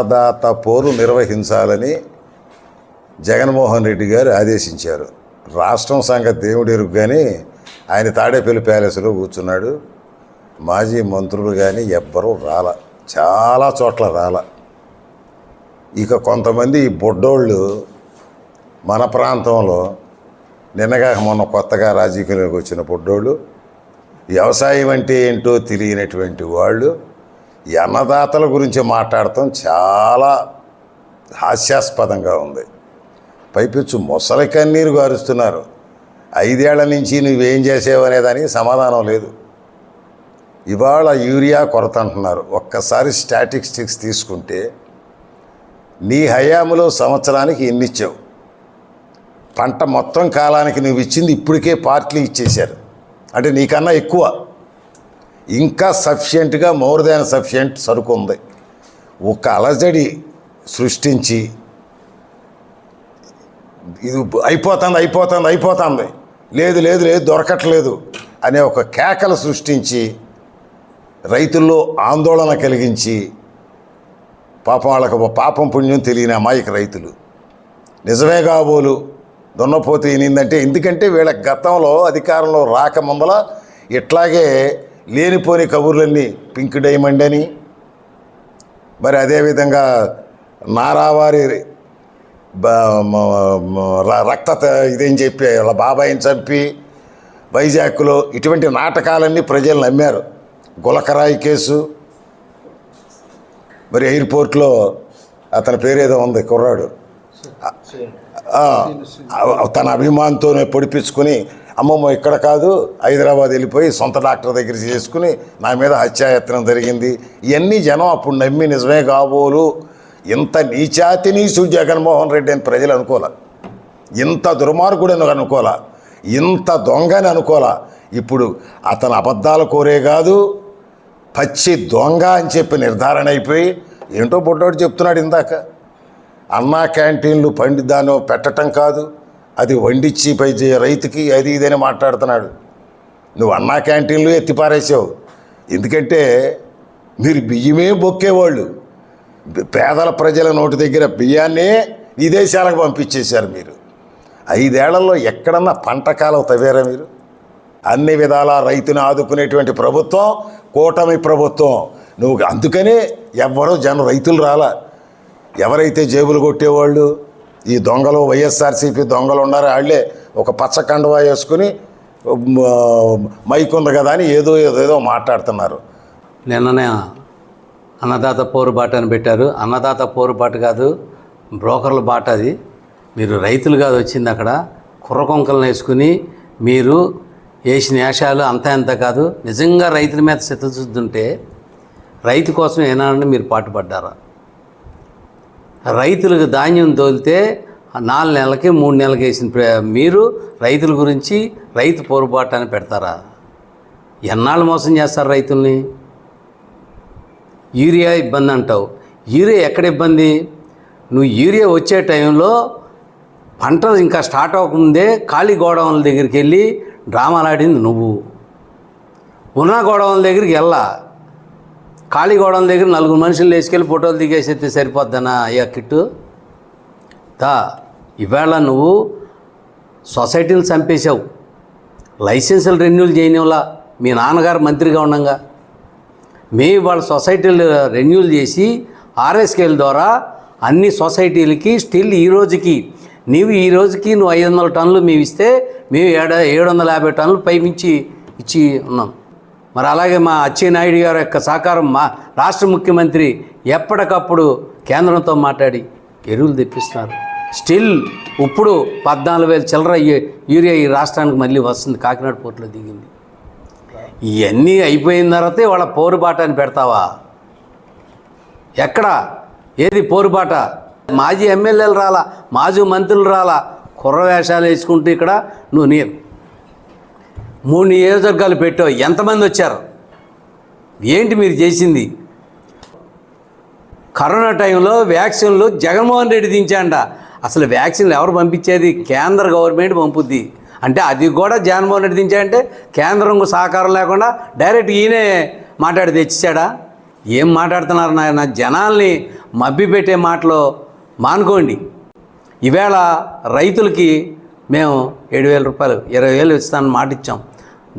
అన్నదాత పోరు నిర్వహించాలని జగన్మోహన్ రెడ్డి గారు ఆదేశించారు. రాష్ట్రం సంగతి దేవుడు ఎరుగు, కానీ ఆయన తాడేపల్లి ప్యాలెస్లో కూర్చున్నాడు. మాజీ మంత్రులు కానీ ఎవ్వరూ రాల, చాలా చోట్ల రాల. ఇక కొంతమంది బుడ్డోళ్ళు మన ప్రాంతంలో నిన్నగా మొన్న కొత్తగా రాజకీయంలోకి వచ్చిన బుడ్డోళ్ళు, వ్యవసాయం అంటే ఏంటో తెలియనటువంటి వాళ్ళు ఈ అన్నదాతల గురించి మాట్లాడటం చాలా హాస్యాస్పదంగా ఉంది. పైపెచ్చు ముసలి కన్నీరు గారుస్తున్నారు. 5 ఏళ్ల నుంచి నువ్వేం చేసావు అనేదానికి సమాధానం లేదు. ఇవాళ యూరియా కొరత అంటున్నారు. ఒక్కసారి స్టాటిస్టిక్స్ తీసుకుంటే నీ హయాములో సంవత్సరానికి ఎన్ని ఇచ్చావు? పంట మొత్తం కాలానికి నువ్వు ఇచ్చింది ఇప్పటికే పార్టీలు ఇచ్చేశారు. అంటే నీకన్నా ఎక్కువ, ఇంకా సఫిషియెంట్గా మోర్ దాన్ సఫిషియెంట్ సరుకు ఉంది. ఒక అలజడి సృష్టించి ఇది అయిపోతుంది, లేదు దొరకట్లేదు అనే ఒక కేకలు సృష్టించి రైతుల్లో ఆందోళన కలిగించి, పాపం వాళ్ళకు పాపం పుణ్యం తెలియని అమాయక రైతులు నిజమే కాబోలు దున్నపోతే ఏనిందంటే, ఎందుకంటే వీళ్ళ గతంలో అధికారంలో రాకముందల ఇట్లాగే లేనిపోని కబుర్లన్నీ పింక్ డైమండ్ అని, మరి అదేవిధంగా నారావారి రక్త ఇదేం చెప్పి వాళ్ళ బాబాయిని చంపి వైజాగ్లో ఇటువంటి నాటకాలన్నీ ప్రజలు నమ్మారు. గులకరాయి కేసు, మరి ఎయిర్పోర్ట్లో అతని పేరేదో ఉంది కుర్రాడు, తన అభిమానంతోనే పొడిపించుకుని అమ్మమ్మ ఇక్కడ కాదు హైదరాబాద్ వెళ్ళిపోయి సొంత డాక్టర్ దగ్గర చేసుకుని నా మీద హత్యాయత్నం జరిగింది. ఇవన్నీ జనం అప్పుడు నమ్మి నిజమే కాబోలు. ఇంత నీచాతి నీచుడు జగన్మోహన్ రెడ్డి అని ప్రజలు అనుకోలే, ఇంత దుర్మార్గుడు అని అనుకోలే, ఇంత దొంగని అనుకోలే. ఇప్పుడు అతను అబద్ధాలు కోరే కాదు, పచ్చి దొంగ అని చెప్పి నిర్ధారణ అయిపోయి, ఏంటో బుడ్డోడు చెప్తున్నాడు ఇందాక, అన్నా క్యాంటీన్లు దాన్ని పెట్టడం కాదు, అది వండిచ్చి పై రైతుకి అది ఇదని మాట్లాడుతున్నాడు. నువ్వు అన్నా క్యాంటీన్లు ఎత్తిపారేసావు. ఎందుకంటే మీరు బియ్యమే బొక్కేవాళ్ళు, పేదల ప్రజల నోటి దగ్గర బియ్యాన్నే విదేశాలకు పంపించేశారు మీరు. 5 ఏళ్లలో ఎక్కడన్నా పంట కాలం తవ్వారా మీరు? అన్ని విధాల రైతుని ఆదుకునేటువంటి ప్రభుత్వం కూటమి ప్రభుత్వం. నువ్వు అందుకనే ఎవ్వరూ రైతులు రాలా. ఎవరైతే జేబులు కొట్టేవాళ్ళు ఈ దొంగలు, వైఎస్ఆర్సీపీ దొంగలు ఉన్నారో వాళ్ళే ఒక పచ్చ కండువా వేసుకుని మైక్ ఉంది కదా అని ఏదో మాట్లాడుతున్నారు. నిన్ననే అన్నదాత పోరుబాట అని పెట్టారు. అన్నదాత పోరుబాట కాదు, బ్రోకర్ల బాట అది. మీరు రైతులు కాదు వచ్చింది అక్కడ. కుర్రకొంకలను వేసుకుని మీరు వేసిన వేషాలు అంత కాదు. నిజంగా రైతుల మీద చిత్తశుద్ధి ఉంటే రైతు కోసం ఏనాడని మీరు పాటుపడ్డారా? రైతులకు ధాన్యం తోలితే 4 నెలలకి 3 నెలలకి వేసిన మీరు రైతుల గురించి రైతు పోరుబాటు అని పెడతారా? ఎన్నాళ్ళు మోసం చేస్తారు రైతుల్ని? యూరియా ఇబ్బంది అంటావు. యూరియా ఎక్కడ ఇబ్బంది? నువ్వు యూరియా వచ్చే టైంలో పంట ఇంకా స్టార్ట్ అవ్వకముందే ఖాళీ గోడౌన్ల దగ్గరికి వెళ్ళి డ్రామాలాడింది నువ్వు. ఉన్న గోడౌన్ల దగ్గరికి వెళ్ళా, ఖాళీ గోడౌన్ల దగ్గర 4 మనుషులు వేసుకెళ్ళి ఫోటోలు దిగేసేస్తే సరిపోద్దనా అయ్యా కిట్టు? ఇవాళ నువ్వు సొసైటీలు చంపేశావు, లైసెన్సులు రెన్యూల్ చేయనివలా. మీ నాన్నగారు మంత్రిగా ఉండగా వాళ్ళ సొసైటీలు రెన్యూల్ చేసి ఆర్ఎస్కేల ద్వారా అన్ని సొసైటీలకి స్టిల్ ఈ రోజుకి నువ్వు 500 టన్నులు మేము ఇస్తే మేము 750 టన్నులు పైమించి ఇచ్చి ఉన్నాం. మరి అలాగే మా అచ్చెన్నాయుడు గారి యొక్క సహకారం, మా రాష్ట్ర ముఖ్యమంత్రి ఎప్పటికప్పుడు కేంద్రంతో మాట్లాడి ఎరువులు తెప్పిస్తున్నారు. స్టిల్ ఇప్పుడు 14,000 చిల్లర యూరియా ఈ రాష్ట్రానికి మళ్ళీ వస్తుంది. కాకినాడ పోర్టులో దిగింది. ఇవన్నీ అయిపోయిన తర్వాతే వాళ్ళ పోరుబాట అని పెడతావా? ఎక్కడ ఏది పోరుబాట? మాజీ ఎమ్మెల్యేలు రాలా, మాజీ మంత్రులు రాలా, కుర్ర వేషాలు వేసుకుంటూ ఇక్కడ నువ్వు 3 నియోజకవర్గాలు పెట్టావు. ఎంతమంది వచ్చారు? ఏంటి మీరు చేసింది? కరోనా టైంలో వ్యాక్సిన్లు జగన్మోహన్ రెడ్డి దించాండ. అసలు వ్యాక్సిన్లు ఎవరు పంపించేది? కేంద్ర గవర్నమెంట్ పంపుద్ది. అంటే అది కూడా జగన్మోహన్ రెడ్డి దించాడంటే కేంద్రం సహకారం లేకుండా డైరెక్ట్ ఈయనే మాట్లాడి తెచ్చాడా? ఏం మాట్లాడుతున్నారు నాయన? జనాల్ని మభ్యపెట్టే మాటలు మానుకోండి. ఈవేళ రైతులకి మేము 7,000 రూపాయలు 20,000 ఇస్తానని మాట ఇచ్చాం.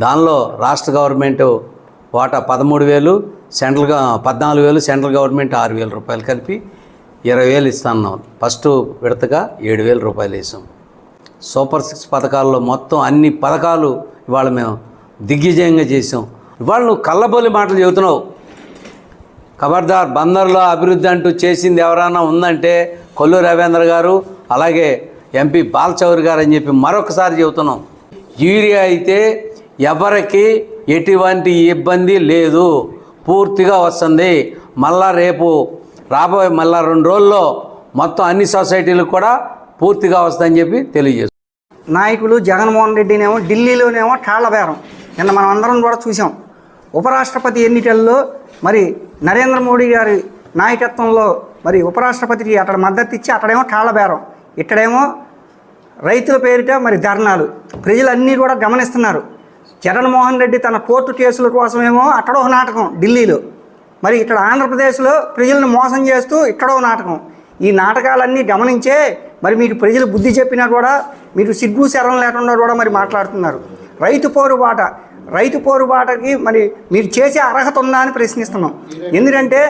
దానిలో రాష్ట్ర గవర్నమెంట్ వాటా 13,000, 14,000, సెంట్రల్ గవర్నమెంట్ 6,000 రూపాయలు కలిపి 20,000 ఇస్తాన్నాం. ఫస్ట్ విడతగా 7,000 రూపాయలు వేసాం. సూపర్ 6 పథకాల్లో మొత్తం అన్ని పథకాలు ఇవాళ మేము దిగ్విజయంగా చేసాం. ఇవాళ నువ్వు కళ్ళబొల్లి మాటలు చెబుతున్నావు. ఖబర్దార్, బందర్లో అభివృద్ధి అంటూ చేసింది ఎవరైనా ఉందంటే కొల్లు రవీంద్ర గారు, అలాగే ఎంపీ బాలచౌరి గారు అని చెప్పి మరొకసారి చెబుతున్నాం. యూరియా అయితే ఎవరికి ఎటువంటి ఇబ్బంది లేదు, పూర్తిగా వస్తుంది. మళ్ళా రేపు రాబోయే 2 రోజుల్లో మొత్తం అన్ని సొసైటీలకు కూడా పూర్తిగా వస్తుందని చెప్పి తెలియజేస్తాం. నాయకులు జగన్మోహన్ రెడ్డినేమో ఢిల్లీలోనేమో ఠాళ్ల బేరం నిన్న మనం అందరం కూడా చూసాం. ఉపరాష్ట్రపతి ఎన్నికల్లో మరి నరేంద్ర మోడీ గారి నాయకత్వంలో మరి ఉపరాష్ట్రపతికి అక్కడ మద్దతు ఇచ్చి అక్కడేమో ఠాళ్ల బేరం, ఇక్కడేమో రైతుల పేరిట మరి ధర్నాలు. ప్రజలన్నీ కూడా గమనిస్తున్నారు. జగన్మోహన్ రెడ్డి తన కోర్టు కేసుల కోసమేమో అక్కడో నాటకం ఢిల్లీలో, మరి ఇక్కడ ఆంధ్రప్రదేశ్లో ప్రజలను మోసం చేస్తూ ఇక్కడో నాటకం. ఈ నాటకాలన్నీ గమనించే మరి మీకు ప్రజలు బుద్ధి చెప్పినా కూడా మీరు సిగ్గు శరం లేకుండా కూడా మరి మాట్లాడుతున్నారు. రైతు పోరుబాటకి మరి మీరు చేసే అర్హత ఉందా అని ప్రశ్నిస్తున్నాం. ఎందుకంటే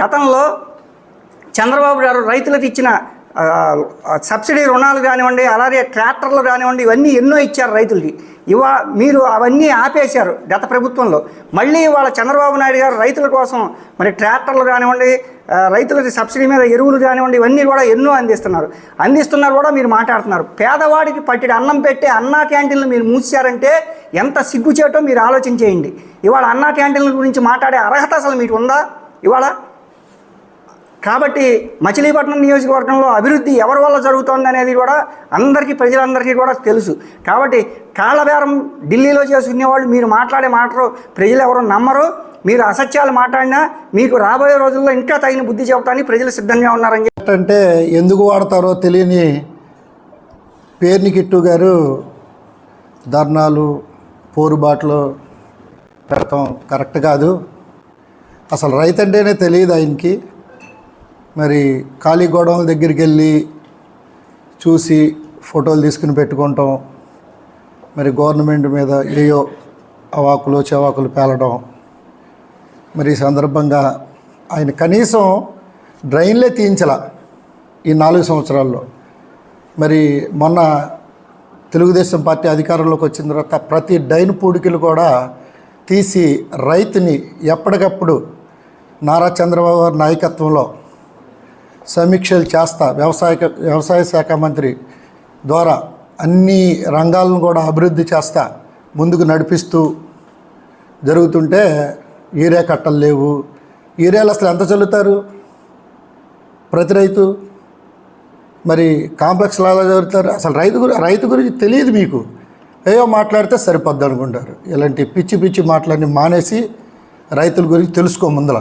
గతంలో చంద్రబాబు గారు రైతులకు ఇచ్చిన సబ్సిడీ రుణాలు కానివ్వండి, అలాగే ట్రాక్టర్లు కానివ్వండి, ఇవన్నీ ఎన్నో ఇచ్చారు రైతులకి. మీరు అవన్నీ ఆపేశారు గత ప్రభుత్వంలో. మళ్ళీ ఇవాళ చంద్రబాబు నాయుడు గారు రైతుల కోసం మరి ట్రాక్టర్లు కానివ్వండి, రైతులకి సబ్సిడీ మీద ఎరువులు కానివ్వండి, ఇవన్నీ కూడా ఎన్నో అందిస్తున్నారు కూడా మీరు మాట్లాడుతున్నారు. పేదవాడికి పట్టిడి అన్నం పెట్టే అన్నా క్యాంటీన్లు మీరు మూసారంటే ఎంత సిగ్గుచేటో మీరు ఆలోచన చేయండి. ఇవాళ అన్నా క్యాంటీన్ల గురించి మాట్లాడే అర్హత అసలు మీకు ఉందా ఇవాళ? కాబట్టి మచిలీపట్నం నియోజకవర్గంలో అభివృద్ధి ఎవరి వల్ల జరుగుతోంది అనేది కూడా ప్రజలందరికీ కూడా తెలుసు. కాబట్టి కాళ్ళబేరం ఢిల్లీలో చేసుకునే వాళ్ళు మీరు మాట్లాడే మాటలు ప్రజలు ఎవరు నమ్మరు. మీరు అసత్యాలు మాట్లాడినా మీకు రాబోయే రోజుల్లో ఇంకా తగిన బుద్ధి చెప్పడానికి ప్రజలు సిద్ధంగా ఉన్నారని అంటే ఎందుకు వాడతారో తెలియని పేర్ని కిట్టు గారు ధర్నాలు పోరుబాట్లు పెడతాం కరెక్ట్ కాదు. అసలు రైతు అంటేనే తెలియదు ఆయనకి. మరి ఖాళీ గోడౌన్ల దగ్గరికి వెళ్ళి చూసి ఫోటోలు తీసుకుని పెట్టుకుంటాం, మరి గవర్నమెంట్ మీద ఏయో అవాకులు చెవాకులు పేలడం. మరి ఈ సందర్భంగా ఆయన కనీసం డ్రైన్లే తీయించాల ఈ 4 సంవత్సరాల్లో. మరి మొన్న తెలుగుదేశం పార్టీ అధికారంలోకి వచ్చిన తర్వాత ప్రతి డ్రైన్ పూడికలు కూడా తీసి రైతుని ఎప్పటికప్పుడు నారా చంద్రబాబు గారి నాయకత్వంలో సమీక్షలు చేస్తా వ్యవసాయ శాఖ మంత్రి ద్వారా అన్ని రంగాలను కూడా అభివృద్ధి చేస్తా ముందుకు నడిపిస్తూ జరుగుతుంటే యూరియా కట్టలు లేవు. యూరియాలు అసలు ఎంత చల్లుతారు ప్రతి రైతు? మరి కాంప్లెక్స్ లాగా జరుగుతారు. అసలు రైతు గురించి తెలియదు మీకు. ఏవో మాట్లాడితే సరిపోద్ది అనుకుంటారు. ఇలాంటి పిచ్చి మాటలన్నీ మానేసి రైతుల గురించి తెలుసుకో ముందల.